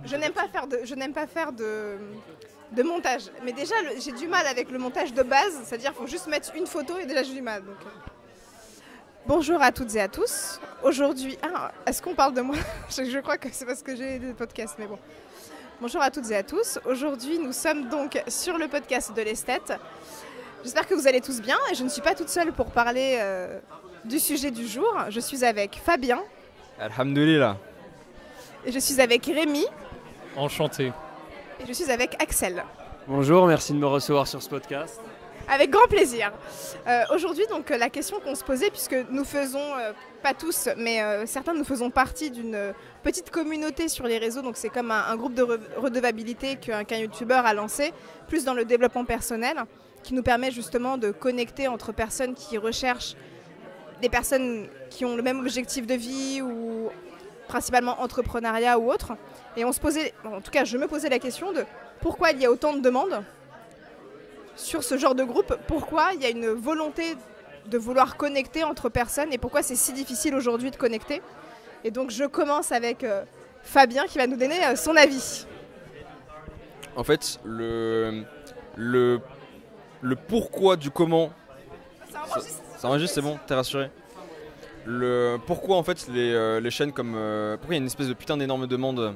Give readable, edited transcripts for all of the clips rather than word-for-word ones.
Je n'aime pas faire de montage. Mais déjà, j'ai du mal avec le montage de base. C'est-à-dire qu'il faut juste mettre une photo et déjà j'ai du mal. Donc, Bonjour à toutes et à tous. Aujourd'hui... est-ce qu'on parle de moi? Je crois que c'est parce que j'ai des podcasts, mais bon. Bonjour à toutes et à tous. Aujourd'hui, nous sommes donc sur le podcast de l'esthète. J'espère que vous allez tous bien. Et je ne suis pas toute seule pour parler du sujet du jour. Je suis avec Fabien. Alhamdoulilah. Et je suis avec Rémi. Enchanté. Et je suis avec Axel. Bonjour, merci de me recevoir sur ce podcast. Avec grand plaisir. Aujourd'hui, donc, la question qu'on se posait, puisque nous faisons, pas tous, mais certains, nous faisons partie d'une petite communauté sur les réseaux. Donc c'est comme un groupe de redevabilité qu'un youtubeur a lancé, plus dans le développement personnel, qui nous permet justement de connecter entre personnes qui recherchent des personnes qui ont le même objectif de vie ou principalement entrepreneuriat ou autre. Et on se posait, en tout cas je me posais la question de pourquoi il y a autant de demandes sur ce genre de groupe, pourquoi il y a une volonté de vouloir connecter entre personnes et pourquoi c'est si difficile aujourd'hui de connecter. Et donc je commence avec Fabien qui va nous donner son avis. En fait, le pourquoi du comment... Ça enregistre, c'est bon, t'es rassuré. Le pourquoi en fait les chaînes comme... pourquoi il y a une espèce de putain d'énorme demande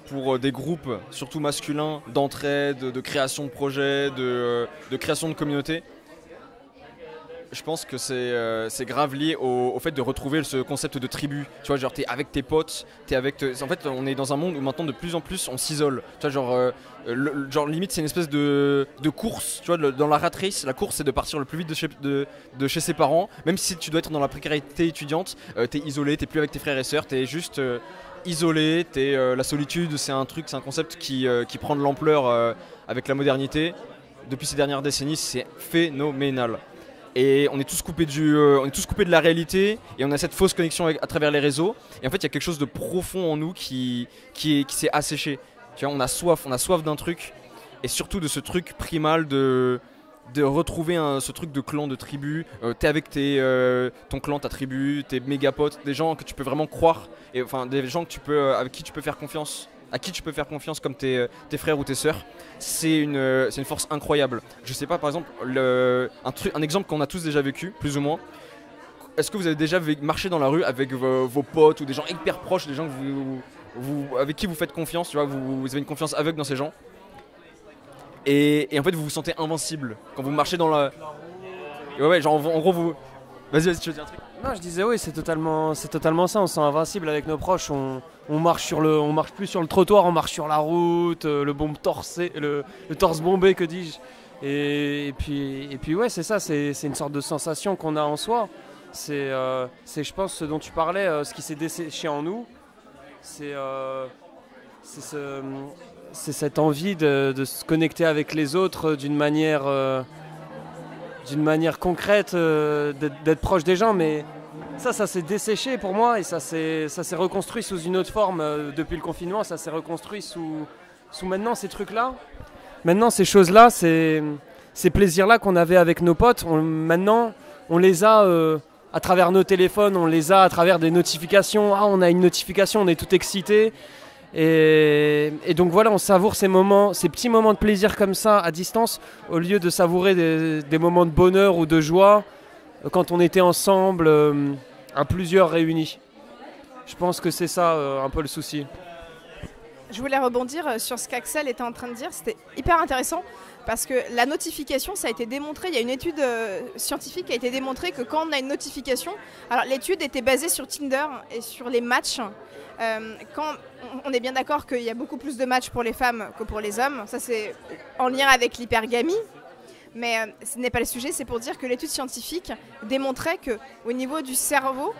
pour des groupes, surtout masculins, d'entraide, de création de projets, de création de communautés. Je pense que c'est grave lié au fait de retrouver ce concept de tribu. Tu vois, genre t'es avec tes potes, en fait on est dans un monde où maintenant de plus en plus on s'isole. Tu vois, genre limite c'est une espèce de course. Tu vois, dans la rat race, la course c'est de partir le plus vite de chez ses parents. Même si tu dois être dans la précarité étudiante, t'es isolé, t'es plus avec tes frères et sœurs, t'es juste... isolé, la solitude, c'est un concept qui prend de l'ampleur avec la modernité. Depuis ces dernières décennies, c'est phénoménal. Et on est tous coupés de la réalité et on a cette fausse connexion à travers les réseaux. Et en fait, il y a quelque chose de profond en nous qui s'est asséché. Tu vois, on a soif d'un truc et surtout de ce truc primal de retrouver ce truc de clan, de tribu. T'es avec ton clan, ta tribu, tes méga potes, des gens que tu peux vraiment croire, et enfin des gens avec qui tu peux faire confiance, comme tes frères ou tes sœurs. C'est une force incroyable. Je sais pas, par exemple, un exemple qu'on a tous déjà vécu, plus ou moins. Est-ce que vous avez déjà marché dans la rue avec vos potes ou des gens hyper proches, des gens que avec qui vous faites confiance, tu vois, vous avez une confiance aveugle dans ces gens? Et en fait vous vous sentez invincible quand vous marchez dans la... Ouais, genre en gros vous... Vas-y, tu veux dire un truc? Non, je disais oui, c'est totalement ça, on se sent invincible avec nos proches, on marche plus sur le trottoir, on marche sur la route, le torse bombé, que dis-je. Et puis ouais, c'est ça, c'est une sorte de sensation qu'on a en soi. C'est je pense ce dont tu parlais, ce qui s'est desséché en nous, c'est cette envie de se connecter avec les autres d'une manière concrète, d'être proche des gens. Mais ça s'est desséché pour moi et ça s'est reconstruit sous une autre forme depuis le confinement. Ça s'est reconstruit sous maintenant ces trucs-là. Maintenant ces choses-là, ces plaisirs-là qu'on avait avec nos potes, maintenant on les a à travers nos téléphones, on les a à travers des notifications. Ah, on a une notification, on est tout excité. Et donc voilà, on savoure ces petits moments de plaisir comme ça à distance, au lieu de savourer des moments de bonheur ou de joie quand on était ensemble à plusieurs réunis. Je pense que c'est ça un peu le souci. Je voulais rebondir sur ce qu'Axel était en train de dire, c'était hyper intéressant parce que la notification, ça a été démontré, il y a une étude scientifique qui a été démontrée que quand on a une notification, alors l'étude était basée sur Tinder et sur les matchs. Quand on est bien d'accord qu'il y a beaucoup plus de matchs pour les femmes que pour les hommes, ça c'est en lien avec l'hypergamie, mais ce n'est pas le sujet, c'est pour dire que l'étude scientifique démontrait qu'au niveau du cerveau,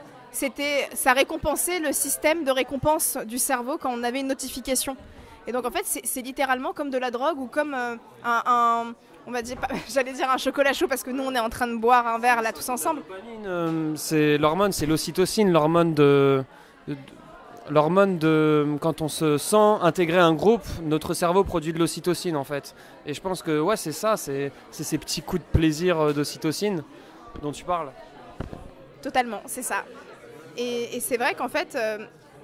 ça récompensait le système de récompense du cerveau quand on avait une notification. Et donc en fait c'est littéralement comme de la drogue ou comme on va dire, j'allais dire un chocolat chaud parce que nous on est en train de boire un verre là tous ensemble. C'est l'hormone, c'est l'ocytocine, l'hormone quand on se sent intégrer un groupe, notre cerveau produit de l'ocytocine en fait. Et je pense que ouais, c'est ça, c'est ces petits coups de plaisir d'ocytocine dont tu parles. Totalement, c'est ça. Et c'est vrai qu'en fait,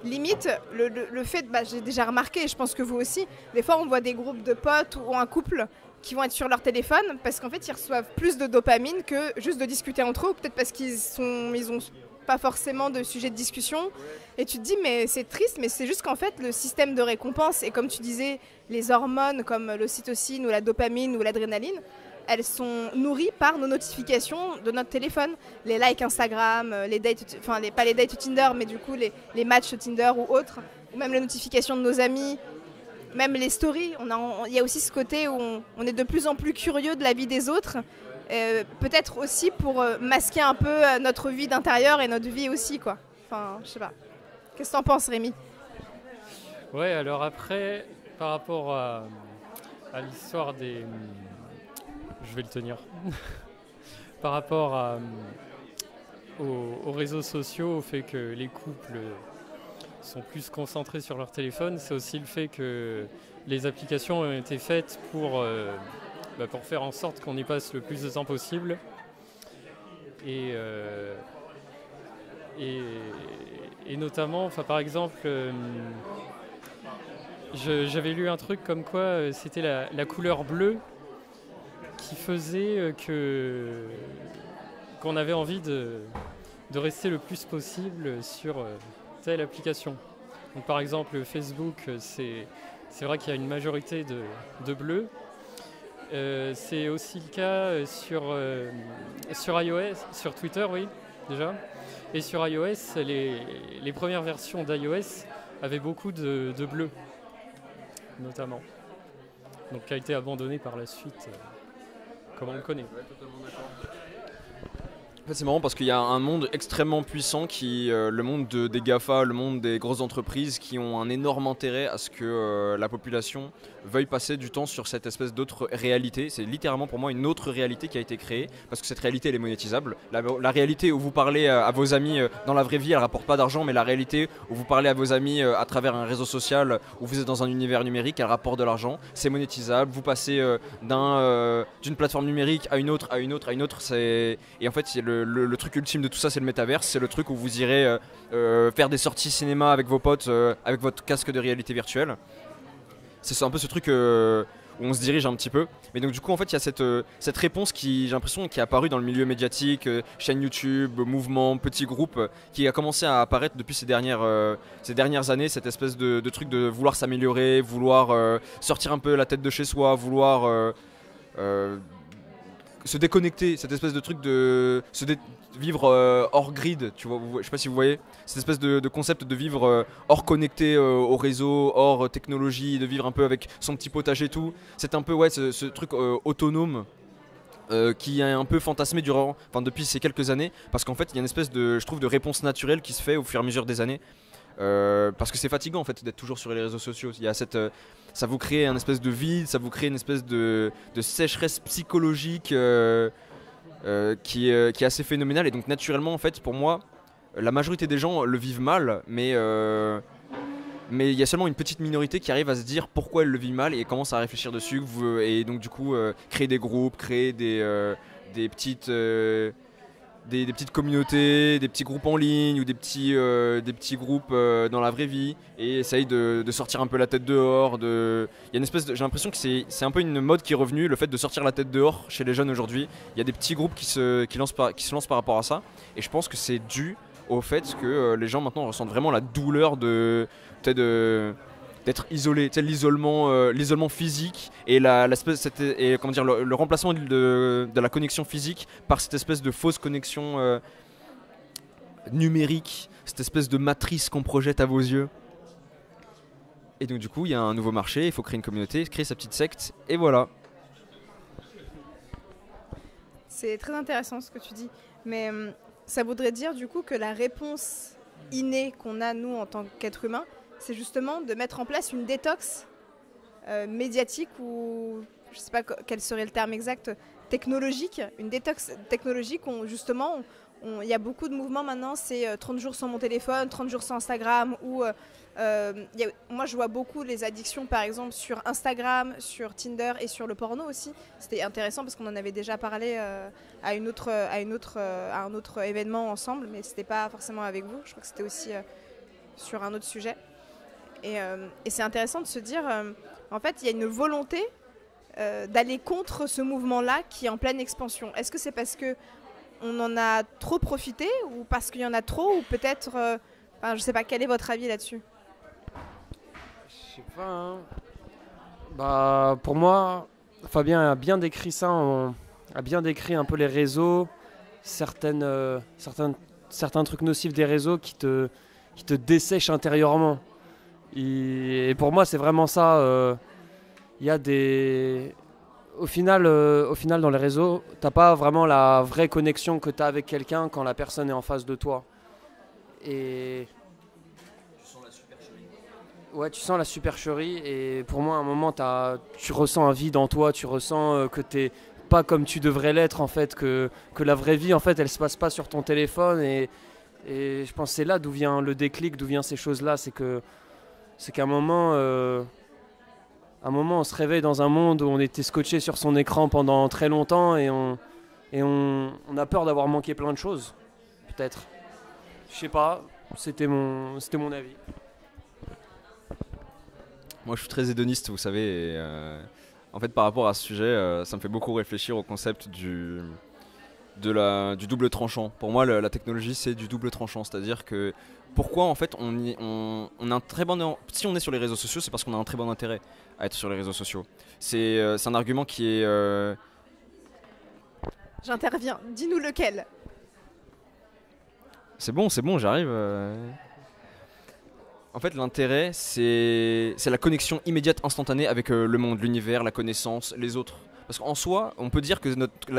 limite, le fait, j'ai déjà remarqué, et je pense que vous aussi, des fois on voit des groupes de potes ou un couple qui vont être sur leur téléphone parce qu'en fait ils reçoivent plus de dopamine que juste de discuter entre eux, ou peut-être parce qu'ils ont pas forcément de sujet de discussion. Et tu te dis, mais c'est triste, mais c'est juste qu'en fait le système de récompense, et comme tu disais, les hormones comme l'ocytocine ou la dopamine ou l'adrénaline, elles sont nourries par nos notifications de notre téléphone. Les likes Instagram, les dates, enfin pas les dates Tinder, mais du coup les matchs Tinder ou autres, ou même les notifications de nos amis, même les stories. Il y a aussi ce côté où on est de plus en plus curieux de la vie des autres, peut-être aussi pour masquer un peu notre vie d'intérieur et notre vie aussi, quoi. Enfin, je sais pas. Qu'est-ce que t'en penses, Rémi? Ouais, alors après, par rapport à l'histoire des... Je vais le tenir. Par rapport aux réseaux sociaux, au fait que les couples sont plus concentrés sur leur téléphone, c'est aussi le fait que les applications ont été faites pour faire en sorte qu'on y passe le plus de temps possible. Et notamment, par exemple, j'avais lu un truc comme quoi c'était la couleur bleue qui faisait qu'on avait envie de rester le plus possible sur telle application. Donc, par exemple, Facebook, c'est vrai qu'il y a une majorité de bleu. C'est aussi le cas sur iOS, sur Twitter, oui, déjà. Et sur iOS, les premières versions d'iOS avaient beaucoup de bleu, notamment. Donc, qui a été abandonné par la suite. Comme on le connaît. En fait, c'est marrant parce qu'il y a un monde extrêmement puissant le monde des GAFA, le monde des grosses entreprises qui ont un énorme intérêt à ce que la population veuille passer du temps sur cette espèce d'autre réalité. C'est littéralement pour moi une autre réalité qui a été créée parce que cette réalité elle est monétisable. La réalité où vous parlez à vos amis dans la vraie vie elle rapporte pas d'argent, mais la réalité où vous parlez à vos amis à travers un réseau social où vous êtes dans un univers numérique elle rapporte de l'argent. C'est monétisable. Vous passez d'une plateforme numérique à une autre, à une autre, à une autre. Et en fait c'est le truc ultime de tout ça c'est le métaverse, c'est le truc où vous irez faire des sorties cinéma avec vos potes avec votre casque de réalité virtuelle. C'est un peu ce truc où on se dirige un petit peu. Mais donc du coup en fait il y a cette réponse qui j'ai l'impression qui est apparue dans le milieu médiatique, chaîne YouTube, mouvement, petits groupes, qui a commencé à apparaître depuis ces dernières années, cette espèce de truc de vouloir s'améliorer, vouloir sortir un peu la tête de chez soi, vouloir se déconnecter, cette espèce de truc de vivre hors grid, tu vois, je sais pas si vous voyez, cette espèce de concept de vivre hors connecté au réseau, hors technologie, de vivre un peu avec son petit potager et tout. C'est un peu ce truc autonome qui est un peu fantasmé depuis ces quelques années, parce qu'en fait il y a une espèce je trouve de réponse naturelle qui se fait au fur et à mesure des années. Parce que c'est fatigant en fait d'être toujours sur les réseaux sociaux. Il y a ça vous crée un espèce de vide, ça vous crée une espèce de sécheresse psychologique qui est assez phénoménale. Et donc naturellement en fait pour moi la majorité des gens le vivent mal, mais il y a seulement une petite minorité qui arrive à se dire pourquoi elle le vit mal et commence à réfléchir dessus. Et donc du coup créer des groupes, créer des petites communautés, des petits groupes en ligne ou des petits groupes dans la vraie vie et essaye de sortir un peu la tête dehors. Il y a une espèce j'ai l'impression que c'est un peu une mode qui est revenue, le fait de sortir la tête dehors chez les jeunes aujourd'hui. Il y a des petits groupes qui se lancent par rapport à ça et je pense que c'est dû au fait que les gens maintenant ressentent vraiment la douleur d'être isolé, l'isolement physique et le remplacement de la connexion physique par cette espèce de fausse connexion numérique, cette espèce de matrice qu'on projette à vos yeux. Et donc du coup il y a un nouveau marché, il faut créer une communauté, créer sa petite secte et voilà. C'est très intéressant ce que tu dis, mais ça voudrait dire du coup que la réponse innée qu'on a nous en tant qu'être humain, c'est justement de mettre en place une détox médiatique ou, je ne sais pas quel serait le terme exact, technologique, une détox technologique où justement, il y a beaucoup de mouvements maintenant, c'est 30 jours sans mon téléphone, 30 jours sans Instagram, ou moi je vois beaucoup les addictions par exemple sur Instagram, sur Tinder et sur le porno aussi. C'était intéressant parce qu'on en avait déjà parlé à un autre événement ensemble, mais c'était pas forcément avec vous, je crois que c'était aussi sur un autre sujet. Et c'est intéressant de se dire, en fait, il y a une volonté d'aller contre ce mouvement-là qui est en pleine expansion. Est-ce que c'est parce qu'on en a trop profité ou parce qu'il y en a trop ou peut-être, je ne sais pas, quel est votre avis là-dessus? Je sais pas, hein. Bah, pour moi, Fabien a bien décrit ça, a bien décrit un peu les réseaux, certains trucs nocifs des réseaux qui te dessèchent intérieurement. Et pour moi, c'est vraiment ça. Il y a au final, dans les réseaux, t'as pas vraiment la vraie connexion que tu as avec quelqu'un quand la personne est en face de toi. Et tu sens la supercherie. Ouais, tu sens la supercherie. Et pour moi, à un moment, tu ressens un vide en toi. Tu ressens que t'es pas comme tu devrais l'être, en fait. Que la vraie vie, en fait, elle se passe pas sur ton téléphone. Et je pense que c'est là d'où vient le déclic, d'où viennent ces choses-là. C'est qu'à un moment, on se réveille dans un monde où on était scotché sur son écran pendant très longtemps et on a peur d'avoir manqué plein de choses, peut-être. Je sais pas, c'était mon avis. Moi je suis très hédoniste, vous savez, et en fait par rapport à ce sujet, ça me fait beaucoup réfléchir au concept du double tranchant. Pour moi la technologie c'est du double tranchant, c'est-à-dire que pourquoi en fait on a un très bon... Si on est sur les réseaux sociaux, c'est parce qu'on a un très bon intérêt à être sur les réseaux sociaux. C'est un argument qui est... J'interviens, dis-nous lequel. C'est bon, j'arrive. En fait, l'intérêt, c'est la connexion immédiate, instantanée avec le monde, l'univers, la connaissance, les autres. Parce qu'en soi, on peut dire que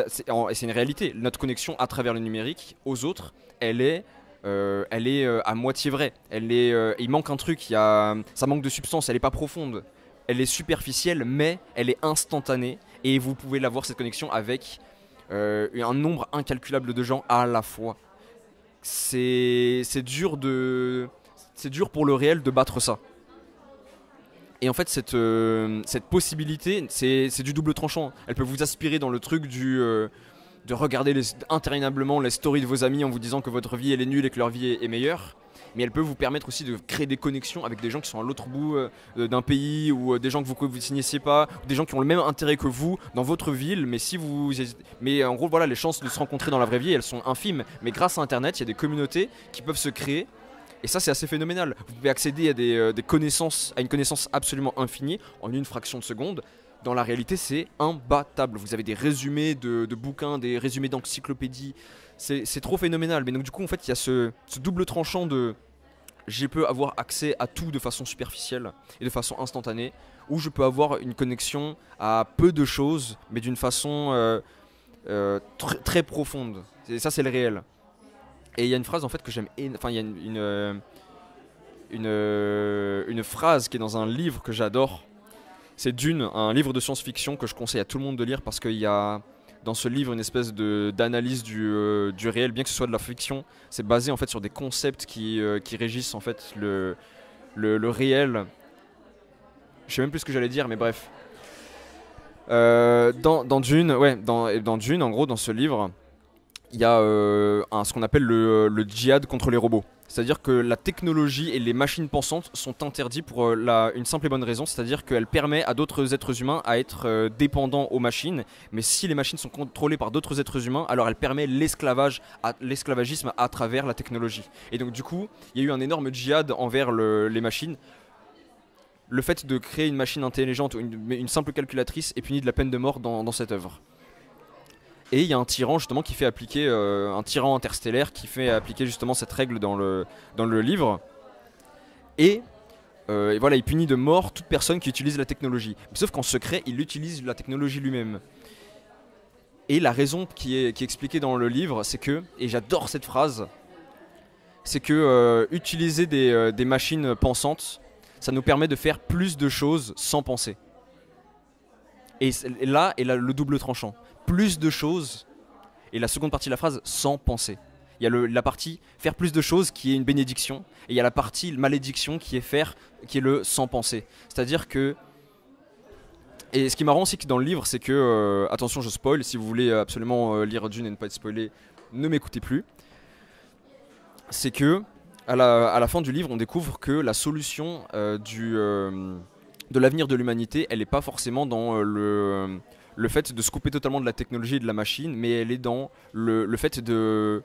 c'est une réalité, notre connexion à travers le numérique aux autres, elle est à moitié vraie. Il manque un truc, ça manque de substance, elle n'est pas profonde. Elle est superficielle, mais elle est instantanée. Et vous pouvez l'avoir, cette connexion, avec un nombre incalculable de gens à la fois. C'est dur pour le réel de battre ça. Et en fait, cette possibilité, c'est du double tranchant. Elle peut vous aspirer dans le truc de regarder interminablement les stories de vos amis en vous disant que votre vie elle est nulle et que leur vie est meilleure. Mais elle peut vous permettre aussi de créer des connexions avec des gens qui sont à l'autre bout d'un pays ou des gens que vous ne connaissiez pas, ou des gens qui ont le même intérêt que vous dans votre ville. Mais en gros, voilà, les chances de se rencontrer dans la vraie vie, elles sont infimes. Mais grâce à Internet, il y a des communautés qui peuvent se créer. Et ça, c'est assez phénoménal. Vous pouvez accéder à des connaissances, à une connaissance absolument infinie en une fraction de seconde. Dans la réalité, c'est imbattable. Vous avez des résumés de bouquins, des résumés d'encyclopédies. C'est trop phénoménal. Mais donc du coup, en fait, il y a ce double tranchant de... Je peux avoir accès à tout de façon superficielle et de façon instantanée, ou je peux avoir une connexion à peu de choses, mais d'une façon très profonde. Et ça, c'est le réel. Et il y a une phrase en fait que j'aime, enfin il y a une phrase qui est dans un livre que j'adore. C'est Dune, un livre de science-fiction que je conseille à tout le monde de lire parce qu'il y a dans ce livre une espèce d'analyse du réel, bien que ce soit de la fiction. C'est basé en fait sur des concepts qui régissent en fait le réel. Je sais même plus ce que j'allais dire, mais bref. Dans Dune, en gros, dans ce livre, il y a ce qu'on appelle le djihad contre les robots. C'est-à-dire que la technologie et les machines pensantes sont interdits pour une simple et bonne raison, c'est-à-dire qu'elle permet à d'autres êtres humains à être dépendants aux machines, mais si les machines sont contrôlées par d'autres êtres humains, alors elle permet l'esclavagisme à travers la technologie. Et donc du coup, il y a eu un énorme djihad envers les machines. Le fait de créer une machine intelligente ou une simple calculatrice est puni de la peine de mort dans cette œuvre. Et il y a un tyran justement qui fait appliquer, un tyran interstellaire qui fait appliquer justement cette règle dans le livre. Et voilà, il punit de mort toute personne qui utilise la technologie. Sauf qu'en secret, il utilise la technologie lui-même. Et la raison qui est expliquée dans le livre, c'est que, et j'adore cette phrase, c'est que utiliser des machines pensantes, ça nous permet de faire plus de choses sans penser. Et là est le double tranchant. Plus de choses, et la seconde partie de la phrase, sans penser. Il y a la partie faire plus de choses qui est une bénédiction, et il y a la partie malédiction qui est le sans penser. C'est-à-dire que... Et ce qui est marrant aussi dans le livre, c'est que... attention, je spoil, si vous voulez absolument lire Dune et ne pas être spoilé, ne m'écoutez plus. C'est que à la fin du livre, on découvre que la solution de l'avenir de l'humanité, elle n'est pas forcément dans le fait de se couper totalement de la technologie et de la machine, mais elle est dans le fait de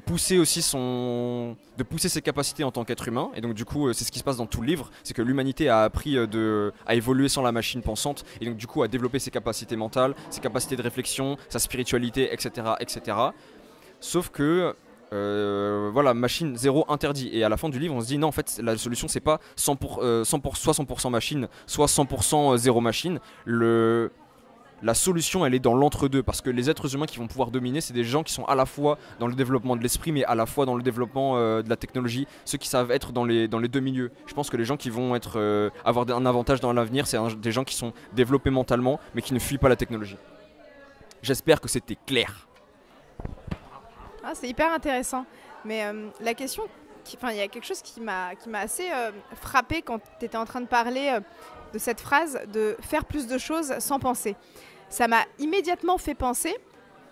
pousser aussi de pousser ses capacités en tant qu'être humain. Et donc du coup c'est ce qui se passe dans tout le livre, c'est que l'humanité a appris à évoluer sans la machine pensante, et donc du coup à développer ses capacités mentales, ses capacités de réflexion, sa spiritualité, etc. etc. Sauf que voilà, machine zéro interdit. Et à la fin du livre, on se dit non, en fait, la solution c'est pas 100% machine, soit 100% zéro machine. La solution, elle est dans l'entre-deux, parce que les êtres humains qui vont pouvoir dominer, c'est des gens qui sont à la fois dans le développement de l'esprit, mais à la fois dans le développement de la technologie, ceux qui savent être dans les deux milieux. Je pense que les gens qui vont avoir un avantage dans l'avenir, c'est des gens qui sont développés mentalement, mais qui ne fuient pas la technologie. J'espère que c'était clair. Ah, c'est hyper intéressant. Mais la question, il y a quelque chose qui m'a assez frappée quand tu étais en train de parler de cette phrase de faire plus de choses sans penser. Ça m'a immédiatement fait penser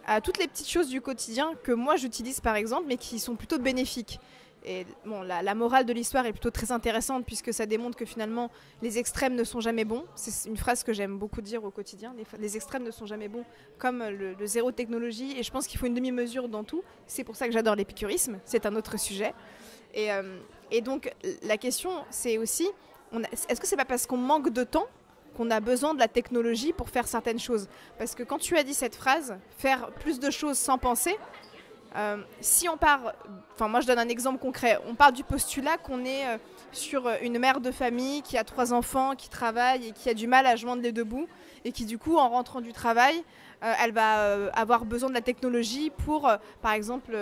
à toutes les petites choses du quotidien que moi j'utilise par exemple, mais qui sont plutôt bénéfiques. Et bon, la morale de l'histoire est plutôt très intéressante puisque ça démontre que finalement les extrêmes ne sont jamais bons. C'est une phrase que j'aime beaucoup dire au quotidien. Les extrêmes ne sont jamais bons, comme le zéro technologie. Et je pense qu'il faut une demi-mesure dans tout. C'est pour ça que j'adore l'épicurisme. C'est un autre sujet. Et donc la question c'est aussi, est-ce que c'est pas parce qu'on manque de temps qu'on a besoin de la technologie pour faire certaines choses? Parce que quand tu as dit cette phrase, faire plus de choses sans penser, si on part, moi je donne un exemple concret, on part du postulat qu'on est sur une mère de famille qui a 3 enfants, qui travaille et qui a du mal à joindre les deux bouts, et qui du coup en rentrant du travail, elle va avoir besoin de la technologie pour, par exemple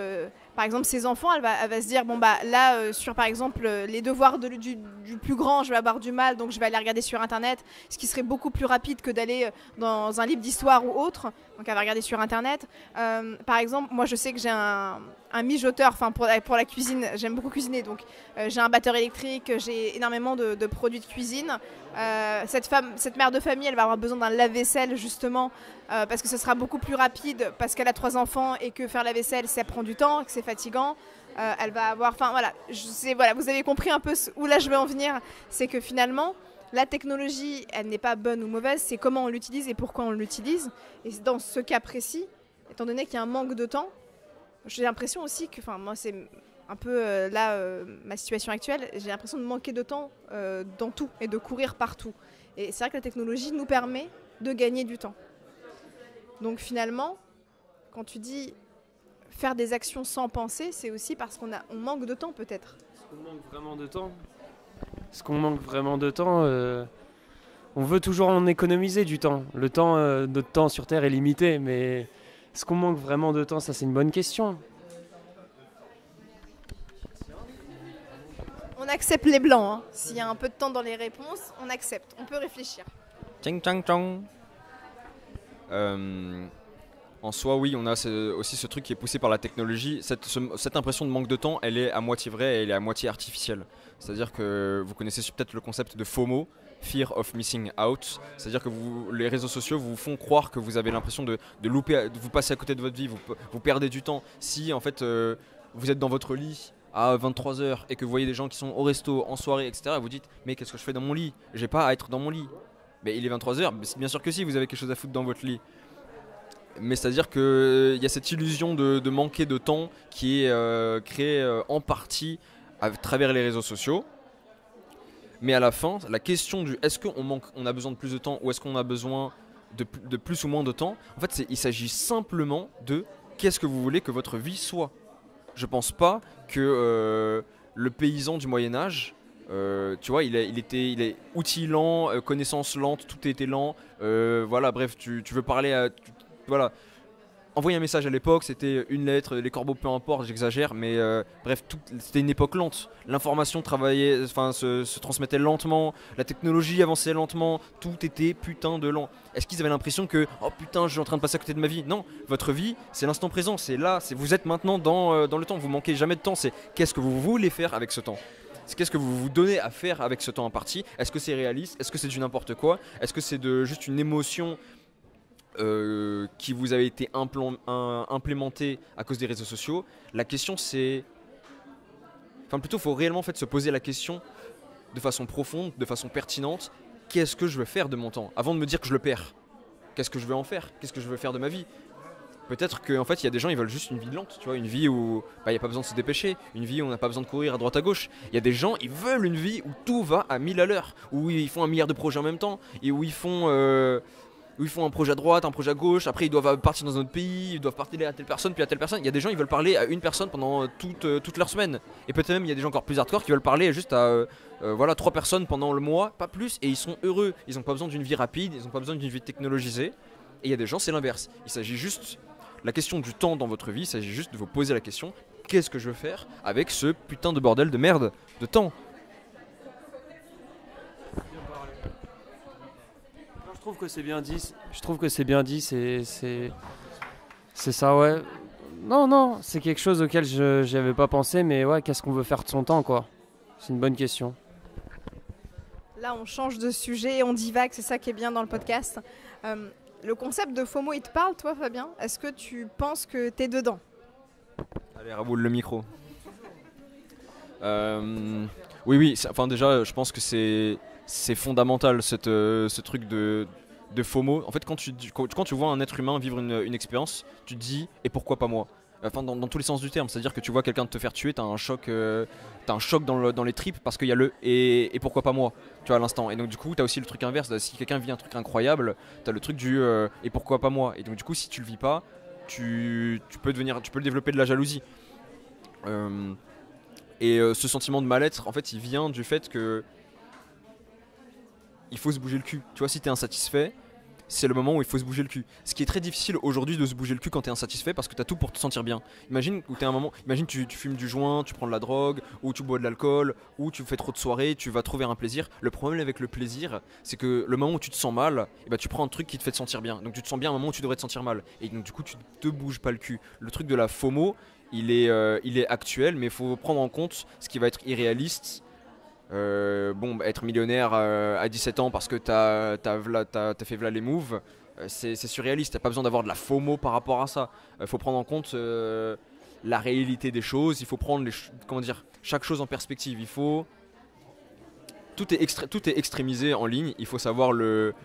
ses enfants, elle va se dire bon bah là sur par exemple les devoirs du plus grand, je vais avoir du mal, donc je vais aller regarder sur internet, ce qui serait beaucoup plus rapide que d'aller dans un livre d'histoire ou autre, donc elle va regarder sur internet. Par exemple, moi je sais que j'ai un mijoteur, pour la cuisine, j'aime beaucoup cuisiner, donc j'ai un batteur électrique, j'ai énormément de produits de cuisine. Cette mère de famille, elle va avoir besoin d'un lave-vaisselle justement parce que ce sera beaucoup plus rapide parce qu'elle a 3 enfants et que faire la vaisselle ça prend du temps, que c'est fatigant. Elle va avoir, vous avez compris un peu où là je vais en venir, c'est que finalement la technologie elle n'est pas bonne ou mauvaise, c'est comment on l'utilise et pourquoi on l'utilise. Et dans ce cas précis, étant donné qu'il y a un manque de temps, j'ai l'impression aussi que, moi c'est un peu ma situation actuelle, j'ai l'impression de manquer de temps dans tout et de courir partout. Et c'est vrai que la technologie nous permet de gagner du temps. Donc finalement, quand tu dis faire des actions sans penser, c'est aussi parce qu'on manque de temps peut-être. Est-ce qu'on manque vraiment de temps ? Est-ce qu'on manque vraiment de temps On veut toujours en économiser du temps. Notre temps sur Terre est limité, mais est-ce qu'on manque vraiment de temps ? Ça, c'est une bonne question. On accepte les blancs. S'il y a un peu de temps dans les réponses, on accepte. On peut réfléchir. Tchang tchang tchang. En soi, oui, on a aussi ce truc qui est poussé par la technologie. Cette impression de manque de temps, elle est à moitié vraie et elle est à moitié artificielle. C'est-à-dire que vous connaissez peut-être le concept de FOMO, Fear of Missing Out. C'est-à-dire que les réseaux sociaux vous font croire que vous avez l'impression de louper, de vous passer à côté de votre vie, vous perdez du temps. Si en fait vous êtes dans votre lit à 23h et que vous voyez des gens qui sont au resto, en soirée, etc., vous dites mais qu'est-ce que je fais dans mon lit ? J'ai pas à être dans mon lit. Mais il est 23h, bien sûr que si, vous avez quelque chose à foutre dans votre lit. Mais c'est-à-dire qu'il y a cette illusion de manquer de temps qui est créée en partie à travers les réseaux sociaux. Mais à la fin, la question du est-ce qu'on a besoin de plus de temps ou est-ce qu'on a besoin de plus ou moins de temps, en fait il s'agit simplement de qu'est-ce que vous voulez que votre vie soit. Je pense pas que le paysan du Moyen-Âge, tu vois, il est outils lents, connaissances lentes, tout était lent. Voilà, bref, tu veux parler à. Voilà. Envoyer un message à l'époque, c'était une lettre, les corbeaux, peu importe, j'exagère, mais bref, c'était une époque lente. L'information se transmettait lentement, la technologie avançait lentement, tout était putain de lent. Est-ce qu'ils avaient l'impression que oh putain, je suis en train de passer à côté de ma vie ? Non, votre vie, c'est l'instant présent, c'est là, vous êtes maintenant dans le temps, vous manquez jamais de temps. C'est qu'est-ce que vous voulez faire avec ce temps ? C'est qu'est-ce que vous vous donnez à faire avec ce temps imparti ? Est-ce que c'est réaliste ? Est-ce que c'est du n'importe quoi ? Est-ce que c'est juste une émotion qui vous a été implémenté à cause des réseaux sociaux? La question c'est Enfin plutôt, il faut réellement en fait, se poser la question de façon profonde, de façon pertinente, qu'est-ce que je veux faire de mon temps? Avant de me dire que je le perds, qu'est-ce que je veux en faire? Qu'est-ce que je veux faire de ma vie? Peut-être qu'en fait, il y a des gens, ils veulent juste une vie lente, tu vois, une vie où il n'y a pas besoin de se dépêcher, une vie où on n'a pas besoin de courir à droite à gauche. Il y a des gens, ils veulent une vie où tout va à 1000 à l'heure, où ils font 1 milliard de projets en même temps, et où ils font un projet à droite, un projet à gauche, après ils doivent partir dans un autre pays, ils doivent parler à telle personne, puis à telle personne. Il y a des gens, ils veulent parler à une personne pendant toute leur semaine. Et peut-être même, il y a des gens encore plus hardcore qui veulent parler juste à 3 personnes pendant le mois, pas plus, et ils sont heureux. Ils n'ont pas besoin d'une vie rapide, ils n'ont pas besoin d'une vie technologisée. Et il y a des gens, c'est l'inverse. Il s'agit juste... La question du temps dans votre vie, il s'agit juste de vous poser la question, qu'est-ce que je veux faire avec ce putain de bordel de merde de temps? Je trouve que c'est bien dit. Je trouve que c'est bien dit. C'est ça, ouais. Non, c'est quelque chose auquel je n'avais pas pensé, mais ouais, qu'est-ce qu'on veut faire de son temps, quoi? C'est une bonne question. Là, on change de sujet, on divague, c'est ça qui est bien dans le podcast. Le concept de FOMO, il te parle, toi, Fabien? Est-ce que tu penses que t'es dedans? Allez, raboule le micro. Oui, enfin déjà, je pense que c'est fondamental ce truc de FOMO. En fait, quand tu vois un être humain vivre une expérience, tu te dis, et pourquoi pas moi? Enfin, dans tous les sens du terme, c'est-à-dire que tu vois quelqu'un te faire tuer, t'as un choc dans les tripes parce qu'il y a le et pourquoi pas moi, tu vois, à l'instant. Et donc du coup, t'as aussi le truc inverse, si quelqu'un vit un truc incroyable, t'as le truc du et pourquoi pas moi. Et donc du coup, si tu le vis pas, tu peux développer de la jalousie. Ce sentiment de mal-être, en fait, il vient du fait que il faut se bouger le cul. Tu vois, si t'es insatisfait, c'est le moment où il faut se bouger le cul. Ce qui est très difficile aujourd'hui de se bouger le cul quand t'es insatisfait parce que t'as tout pour te sentir bien. Imagine tu fumes du joint, tu prends de la drogue, ou tu bois de l'alcool, ou tu fais trop de soirées, tu vas trouver un plaisir. Le problème avec le plaisir, c'est que le moment où tu te sens mal, tu prends un truc qui te fait te sentir bien. Donc tu te sens bien à un moment où tu devrais te sentir mal. Et donc du coup tu te bouges pas le cul. Le truc de la FOMO, il est actuel, mais il faut prendre en compte ce qui va être irréaliste. Être millionnaire à 17 ans parce que t'as fait v'là les moves, c'est surréaliste. T'as pas besoin d'avoir de la FOMO par rapport à ça. Faut prendre en compte la réalité des choses. Il faut prendre chaque chose en perspective. Tout est extrémisé en ligne. Il faut savoir le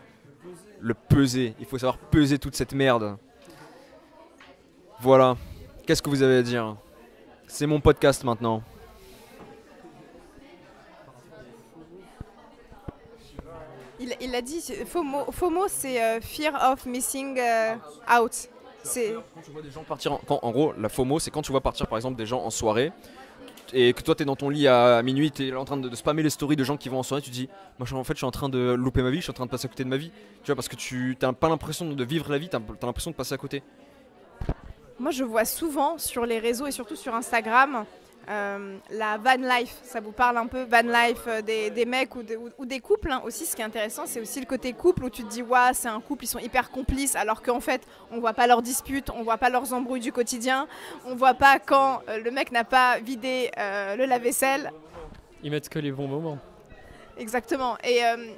peser. Il faut savoir peser toute cette merde. Voilà. Qu'est-ce que vous avez à dire? C'est mon podcast maintenant. Il a dit, FOMO c'est Fear of Missing Out. Quand tu vois des gens partir, en gros, la FOMO, c'est quand tu vois partir par exemple des gens en soirée et que toi t'es dans ton lit à minuit, t'es en train de spammer les stories de gens qui vont en soirée, tu te dis, moi en fait je suis en train de louper ma vie, je suis en train de passer à côté de ma vie. Tu vois, parce que tu t'as pas l'impression de vivre la vie, t'as l'impression de passer à côté. Moi je vois souvent sur les réseaux et surtout sur Instagram la van life, ça vous parle un peu, van life des mecs ou des couples hein. Aussi ce qui est intéressant c'est aussi le côté couple où tu te dis ouais c'est un couple, ils sont hyper complices alors qu'en fait on voit pas leurs disputes, on voit pas leurs embrouilles du quotidien, on voit pas quand le mec n'a pas vidé le lave-vaisselle. Ils mettent que les bons moments. Exactement.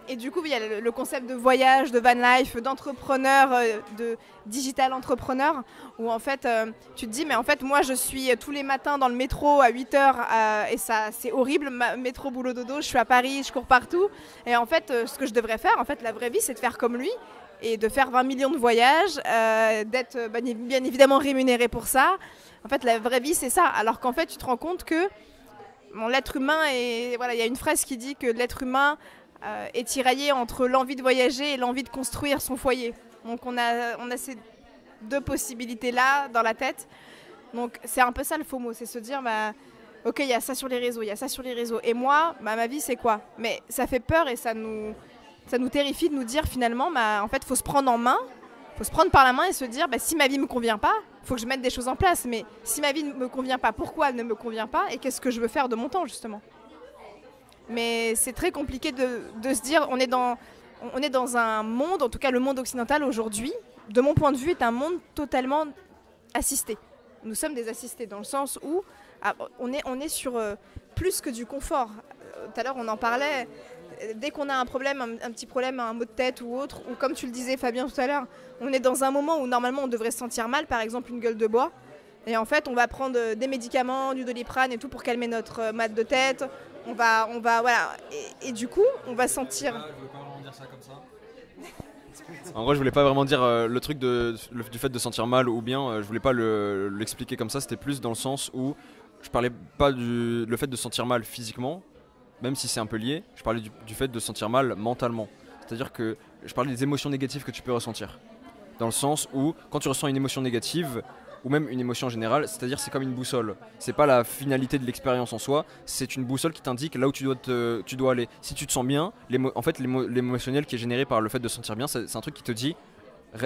Et du coup, il y a le concept de voyage, de van life, d'entrepreneur, de digital entrepreneur, où en fait, tu te dis, mais en fait, moi, je suis tous les matins dans le métro à 8h, et ça, c'est horrible, métro, boulot, dodo, je suis à Paris, je cours partout. Et en fait, ce que je devrais faire, en fait, la vraie vie, c'est de faire comme lui, et de faire 20 millions de voyages, d'être bien évidemment rémunéré pour ça. En fait, la vraie vie, c'est ça. Alors qu'en fait, tu te rends compte que l'être humain il y a une phrase qui dit que l'être humain est tiraillé entre l'envie de voyager et l'envie de construire son foyer. Donc on a ces deux possibilités-là dans la tête. Donc c'est un peu ça le FOMO, c'est se dire ok, il y a ça sur les réseaux, il y a ça sur les réseaux. Et moi, ma vie c'est quoi? Mais ça fait peur et ça nous terrifie de nous dire finalement, en fait, faut se prendre en main. Il faut se prendre par la main et se dire si ma vie ne me convient pas, il faut que je mette des choses en place. Mais si ma vie ne me convient pas, pourquoi elle ne me convient pas? Et qu'est-ce que je veux faire de mon temps, justement? Mais c'est très compliqué de se dire, on est dans un monde, en tout cas le monde occidental aujourd'hui, de mon point de vue, est un monde totalement assisté. Nous sommes des assistés, dans le sens où on est sur plus que du confort. Tout à l'heure, on en parlait. Dès qu'on a un problème, un petit problème, un mot de tête ou autre, ou comme tu le disais Fabien tout à l'heure, on est dans un moment où normalement on devrait se sentir mal, par exemple une gueule de bois, Et en fait, on va prendre des médicaments, du Doliprane et tout pour calmer notre mal de tête. On va voilà. Et du coup, on va sentir... Je voulais pas vraiment dire ça comme ça. En vrai, je voulais pas vraiment dire le truc du fait de sentir mal ou bien, je voulais pas l'expliquer comme ça, c'était plus dans le sens où je parlais pas le fait de sentir mal physiquement, même si c'est un peu lié, je parlais du fait de sentir mal mentalement. C'est-à-dire que je parlais des émotions négatives que tu peux ressentir. Dans le sens où, quand tu ressens une émotion négative, ou même une émotion en général, c'est-à-dire c'est comme une boussole. C'est pas la finalité de l'expérience en soi, c'est une boussole qui t'indique là où tu dois aller. Si tu te sens bien, en fait l'émotionnel qui est généré par le fait de se sentir bien, c'est un truc qui te dit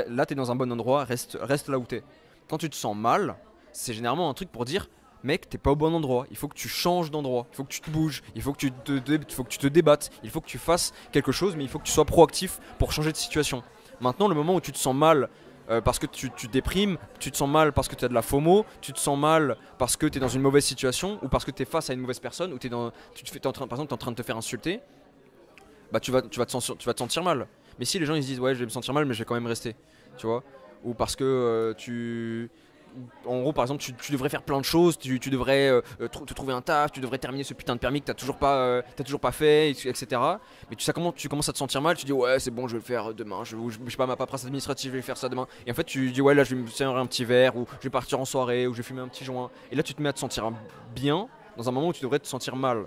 là t'es dans un bon endroit, reste là où t'es. Quand tu te sens mal, c'est généralement un truc pour dire mec t'es pas au bon endroit, il faut que tu changes d'endroit, il faut que tu te bouges, il faut que tu te débattes, il faut que tu fasses quelque chose, mais il faut que tu sois proactif pour changer de situation. Maintenant le moment où tu te sens mal parce que tu déprimes, tu te sens mal parce que tu as de la FOMO, tu te sens mal parce que tu es dans une mauvaise situation ou parce que tu es face à une mauvaise personne ou par exemple tu es en train de te faire insulter, bah tu vas te sentir mal. Mais si les gens ils se disent ouais je vais me sentir mal mais je vais quand même rester, tu vois, ou parce que en gros par exemple tu devrais faire plein de choses, tu devrais te trouver un taf, tu devrais terminer ce putain de permis que t'as toujours pas fait, etc. Mais tu commences à te sentir mal, tu dis ouais c'est bon je vais le faire demain, je sais pas ma paperasse administrative je vais faire ça demain. Et en fait tu dis ouais là je vais me faire un petit verre ou je vais partir en soirée ou je vais fumer un petit joint. Et là tu te mets à te sentir bien dans un moment où tu devrais te sentir mal.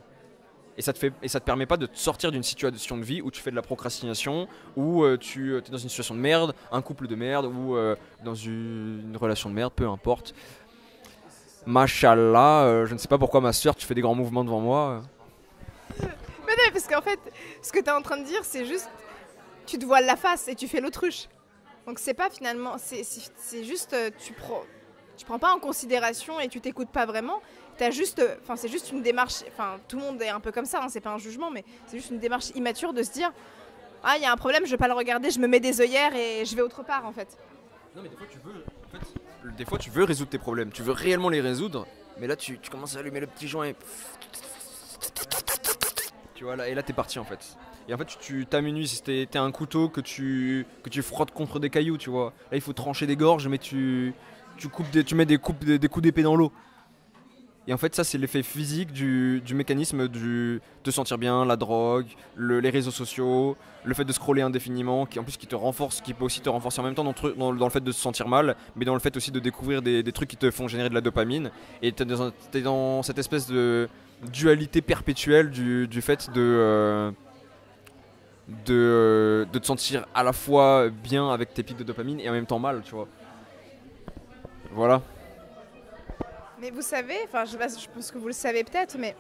Et ça te permet pas de te sortir d'une situation de vie où tu fais de la procrastination, où tu es dans une situation de merde, un couple de merde, ou dans une relation de merde, peu importe. Machallah, je ne sais pas pourquoi ma soeur, tu fais des grands mouvements devant moi. Mais non, parce qu'en fait, ce que tu es en train de dire, c'est juste, tu te voiles la face et tu fais l'autruche. Donc c'est pas finalement, c'est juste, tu prends pas en considération et tu t'écoutes pas vraiment. C'est juste une démarche, tout le monde est un peu comme ça, hein, c'est pas un jugement, mais c'est juste une démarche immature de se dire ah il y a un problème, je vais pas le regarder, je me mets des œillères et je vais autre part en fait. Non mais des fois tu veux résoudre tes problèmes, tu veux réellement les résoudre, mais là tu commences à allumer le petit joint et tu vois là, et là t'es parti en fait. Et en fait tu t'amenuises, t'es un couteau que tu frottes contre des cailloux, tu vois. Là il faut trancher des gorges, mais tu mets des coups d'épée dans l'eau. Et en fait ça c'est l'effet physique du mécanisme de te sentir bien, la drogue, les réseaux sociaux, le fait de scroller indéfiniment, qui peut aussi te renforcer en même temps dans le fait de se sentir mal, mais dans le fait aussi de découvrir des trucs qui te font générer de la dopamine. Et t'es dans cette espèce de dualité perpétuelle du fait de te sentir à la fois bien avec tes pics de dopamine et en même temps mal, tu vois. Voilà. Mais vous savez, je pense que vous le savez peut-être, mais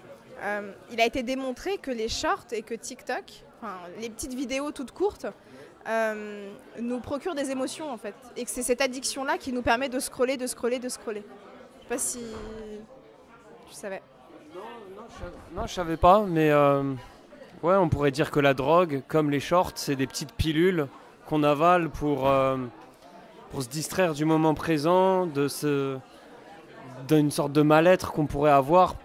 il a été démontré que les shorts et que TikTok, les petites vidéos toutes courtes, nous procurent des émotions en fait. Et que c'est cette addiction-là qui nous permet de scroller. Je sais pas si tu savais. Non, je savais pas, mais ouais, on pourrait dire que la drogue, comme les shorts, c'est des petites pilules qu'on avale pour se distraire du moment présent, d'une sorte de mal-être qu'on pourrait avoir.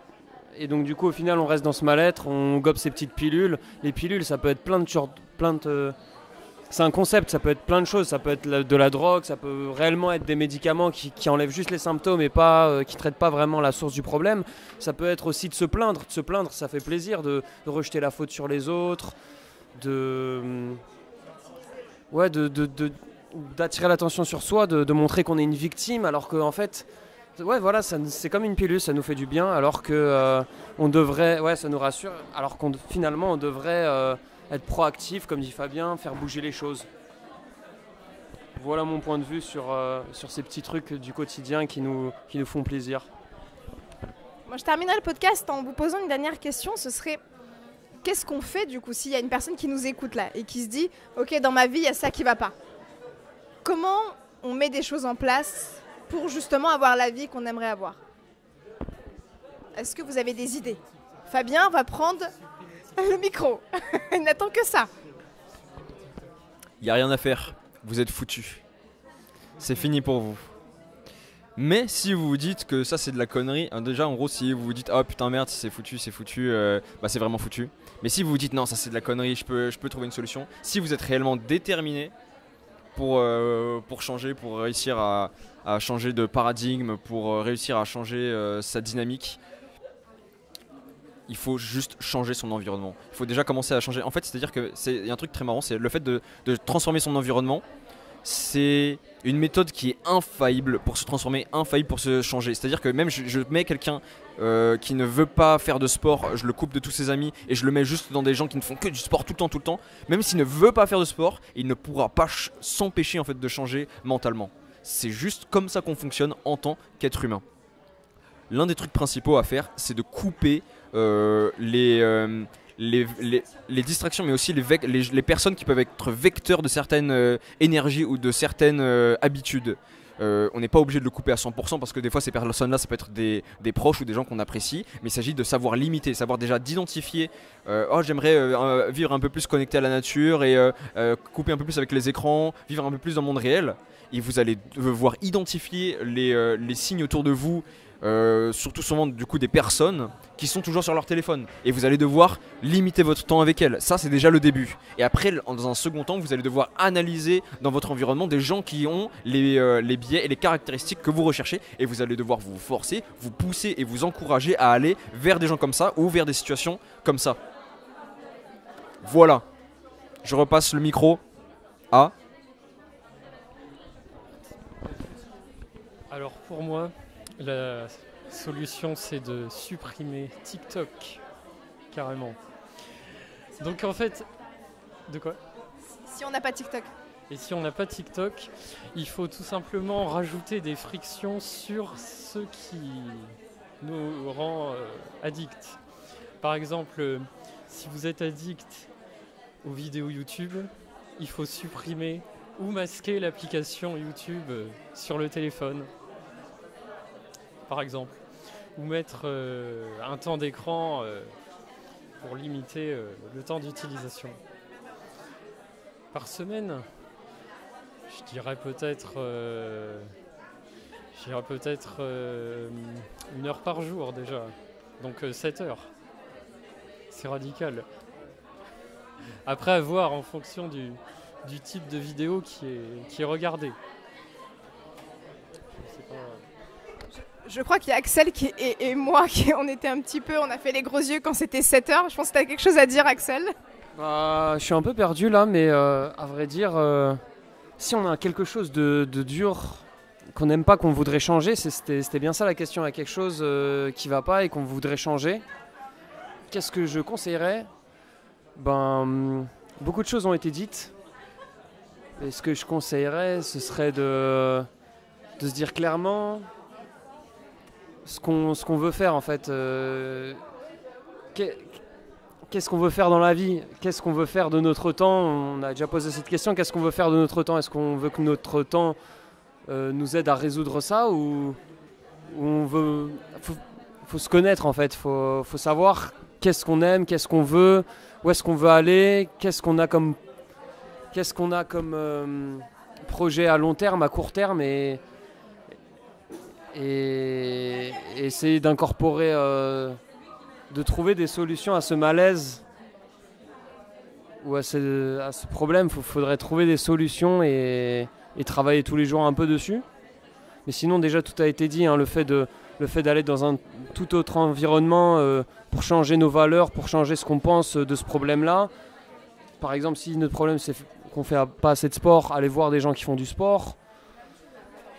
Et donc du coup au final on reste dans ce mal-être, on gobe ces petites pilules. Les pilules ça peut être c'est un concept, ça peut être plein de choses, ça peut être de la drogue, ça peut réellement être des médicaments qui enlèvent juste les symptômes et pas qui traitent pas vraiment la source du problème. Ça peut être aussi de se plaindre ça fait plaisir de rejeter la faute sur les autres, d'attirer l'attention sur soi, de montrer qu'on est une victime alors qu'en fait ouais, voilà, c'est comme une pilule, ça nous fait du bien, alors que on devrait, ouais, ça nous rassure, alors finalement on devrait être proactif, comme dit Fabien, faire bouger les choses. Voilà mon point de vue sur ces petits trucs du quotidien qui nous font plaisir. Moi, je terminerai le podcast en vous posant une dernière question, ce serait qu'est-ce qu'on fait du coup s'il y a une personne qui nous écoute là et qui se dit ok, dans ma vie, il y a ça qui va pas. Comment on met des choses en place pour justement avoir la vie qu'on aimerait avoir? Est-ce que vous avez des idées? Fabien va prendre le micro. Il n'attend que ça. Il n'y a rien à faire. Vous êtes foutus. C'est fini pour vous. Mais si vous vous dites que ça c'est de la connerie, déjà en gros si vous vous dites oh putain merde c'est foutu, bah c'est vraiment foutu. Mais si vous vous dites non ça c'est de la connerie, je peux trouver une solution. Si vous êtes réellement déterminé, pour changer, pour réussir à changer de paradigme, pour réussir à changer sa dynamique. Il faut juste changer son environnement. Il faut déjà commencer à changer. En fait, c'est-à-dire que il y a un truc très marrant, c'est le fait de transformer son environnement. C'est une méthode qui est infaillible pour se transformer, infaillible pour se changer. C'est-à-dire que même je mets quelqu'un qui ne veut pas faire de sport, je le coupe de tous ses amis et je le mets juste dans des gens qui ne font que du sport tout le temps. Même s'il ne veut pas faire de sport, il ne pourra pas s'empêcher en fait de changer mentalement. C'est juste comme ça qu'on fonctionne en tant qu'être humain. L'un des trucs principaux à faire, c'est de couper les distractions, mais aussi les personnes qui peuvent être vecteurs de certaines énergies ou de certaines habitudes. On n'est pas obligé de le couper à 100% parce que des fois ces personnes-là, ça peut être des proches ou des gens qu'on apprécie, mais il s'agit de savoir limiter, savoir déjà d'identifier j'aimerais vivre un peu plus connecté à la nature et couper un peu plus avec les écrans, vivre un peu plus dans le monde réel. Et vous allez devoir identifier les signes autour de vous, surtout souvent du coup des personnes qui sont toujours sur leur téléphone, et vous allez devoir limiter votre temps avec elles. Ça, c'est déjà le début. Et après, dans un second temps, vous allez devoir analyser dans votre environnement des gens qui ont les biais et les caractéristiques que vous recherchez, et vous allez devoir vous forcer, vous pousser et vous encourager à aller vers des gens comme ça ou vers des situations comme ça. Voilà, je repasse le micro à... Alors pour moi, la solution, c'est de supprimer TikTok, carrément. Donc en fait, de quoi ? Si on n'a pas TikTok. Et si on n'a pas TikTok, il faut tout simplement rajouter des frictions sur ce qui nous rend addicts. Par exemple, si vous êtes addict aux vidéos YouTube, il faut supprimer ou masquer l'application YouTube sur le téléphone, par exemple, ou mettre un temps d'écran pour limiter le temps d'utilisation. Par semaine, je dirais peut-être 1 heure par jour déjà, donc 7 heures. C'est radical. Après, à voir en fonction du type de vidéo qui est regardé. Je crois qu'il y a Axel et moi on était un petit peu, on a fait les gros yeux quand c'était 7 heures. Je pense que tu as quelque chose à dire, Axel. Je suis un peu perdu là, mais à vrai dire, si on a quelque chose de dur qu'on n'aime pas, qu'on voudrait changer, c'était bien ça la question. Il y a quelque chose qui va pas et qu'on voudrait changer. Qu'est-ce que je conseillerais ? Beaucoup de choses ont été dites. Et ce que je conseillerais, ce serait de se dire clairement ce qu'on veut faire en fait. Qu'est-ce qu'on veut faire dans la vie ? Qu'est-ce qu'on veut faire de notre temps ? On a déjà posé cette question. Qu'est-ce qu'on veut faire de notre temps ? Est-ce qu'on veut que notre temps nous aide à résoudre ça, ou on veut... Faut se connaître en fait. Faut savoir qu'est-ce qu'on aime, qu'est-ce qu'on veut, où est-ce qu'on veut aller, qu'est-ce qu'on a comme projet à long terme, à court terme, et essayer d'incorporer, de trouver des solutions à ce malaise ou à ce problème. Faudrait trouver des solutions et travailler tous les jours un peu dessus. Mais sinon, déjà tout a été dit, hein, le fait d'aller dans un tout autre environnement pour changer nos valeurs, pour changer ce qu'on pense de ce problème-là. Par exemple, si notre problème c'est qu'on ne fait pas assez de sport, aller voir des gens qui font du sport.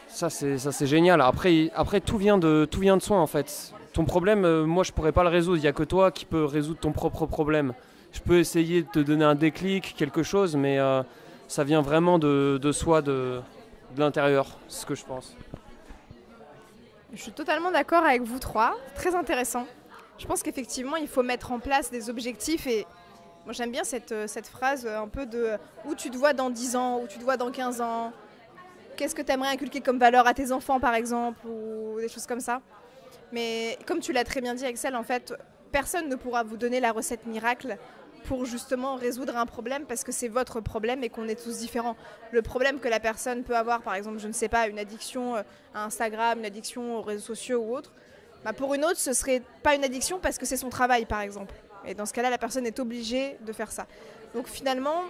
Ça c'est génial. Après tout vient de soi en fait. Ton problème, moi je pourrais pas le résoudre. Il n'y a que toi qui peux résoudre ton propre problème. Je peux essayer de te donner un déclic, quelque chose, mais ça vient vraiment de soi, de l'intérieur. C'est ce que je pense. Je suis totalement d'accord avec vous trois. Très intéressant. Je pense qu'effectivement, il faut mettre en place des objectifs. Et moi, j'aime bien cette phrase un peu de où tu te vois dans 10 ans, où tu te vois dans 15 ans. Qu'est-ce que tu aimerais inculquer comme valeur à tes enfants, par exemple, ou des choses comme ça. Mais comme tu l'as très bien dit, Axel, en fait, personne ne pourra vous donner la recette miracle pour justement résoudre un problème, parce que c'est votre problème et qu'on est tous différents. Le problème que la personne peut avoir, par exemple, je ne sais pas, une addiction à Instagram, une addiction aux réseaux sociaux ou autre, pour une autre, ce ne serait pas une addiction parce que c'est son travail, par exemple. Et dans ce cas-là, la personne est obligée de faire ça. Donc finalement,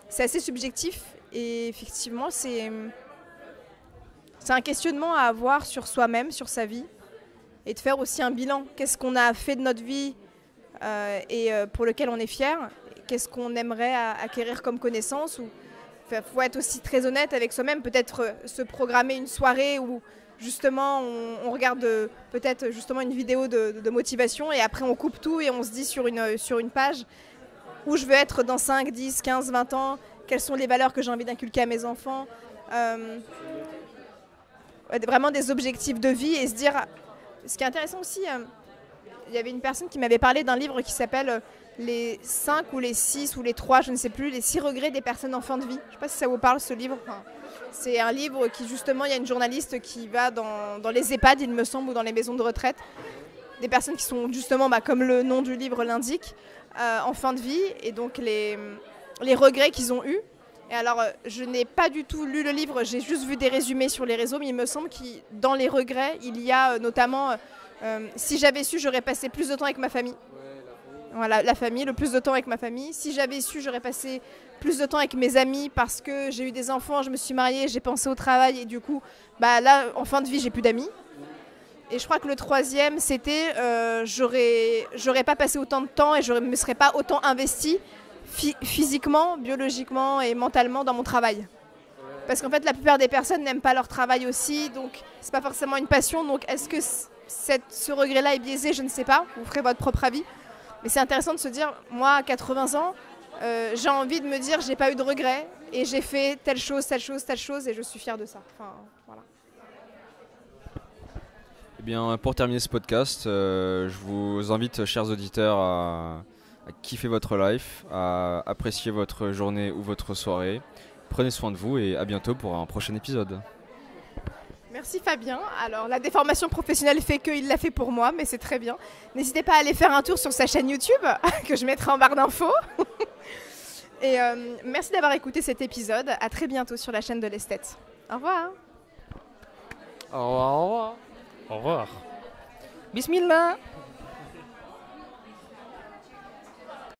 c'est assez subjectif Et effectivement, c'est un questionnement à avoir sur soi-même, sur sa vie, et de faire aussi un bilan. Qu'est-ce qu'on a fait de notre vie et pour lequel on est fier? Qu'est-ce qu'on aimerait acquérir comme connaissance? Il faut être aussi très honnête avec soi-même, peut-être se programmer une soirée où justement on regarde peut-être justement une vidéo de motivation et après on coupe tout et on se dit sur une page où je veux être dans 5, 10, 15, 20 ans, quelles sont les valeurs que j'ai envie d'inculquer à mes enfants, vraiment des objectifs de vie et se dire... Ce qui est intéressant aussi, il y avait une personne qui m'avait parlé d'un livre qui s'appelle les 5 ou les 6 ou les 3, je ne sais plus, les 6 regrets des personnes en fin de vie. Je ne sais pas si ça vous parle ce livre. Enfin, c'est un livre qui justement, il y a une journaliste qui va dans les EHPAD, il me semble, ou dans les maisons de retraite. Des personnes qui sont justement, comme le nom du livre l'indique, en fin de vie. Et donc les regrets qu'ils ont eus. Et alors, je n'ai pas du tout lu le livre, j'ai juste vu des résumés sur les réseaux, mais il me semble que dans les regrets, il y a notamment, si j'avais su, j'aurais passé plus de temps avec ma famille. Voilà, la famille, le plus de temps avec ma famille. Si j'avais su, j'aurais passé plus de temps avec mes amis parce que j'ai eu des enfants, je me suis mariée, j'ai pensé au travail et du coup, là, en fin de vie, j'ai plus d'amis. Et je crois que le troisième, c'était, j'aurais pas passé autant de temps et je me serais pas autant investie physiquement, biologiquement et mentalement dans mon travail. Parce qu'en fait, la plupart des personnes n'aiment pas leur travail aussi, donc c'est pas forcément une passion. Donc est-ce que ce regret-là est biaisé? Je ne sais pas, vous ferez votre propre avis. Mais c'est intéressant de se dire, moi, à 80 ans, j'ai envie de me dire, j'ai pas eu de regrets et j'ai fait telle chose, telle chose, telle chose et je suis fière de ça. Enfin, voilà. Eh bien, pour terminer ce podcast, je vous invite, chers auditeurs, à kiffer votre life, à apprécier votre journée ou votre soirée. Prenez soin de vous et à bientôt pour un prochain épisode. Merci Fabien. Alors la déformation professionnelle fait qu'il l'a fait pour moi, mais c'est très bien. N'hésitez pas à aller faire un tour sur sa chaîne YouTube, que je mettrai en barre d'infos. Et merci d'avoir écouté cet épisode. À très bientôt sur la chaîne de l'Esthète. Au revoir. Au revoir. Au revoir. Bismillah.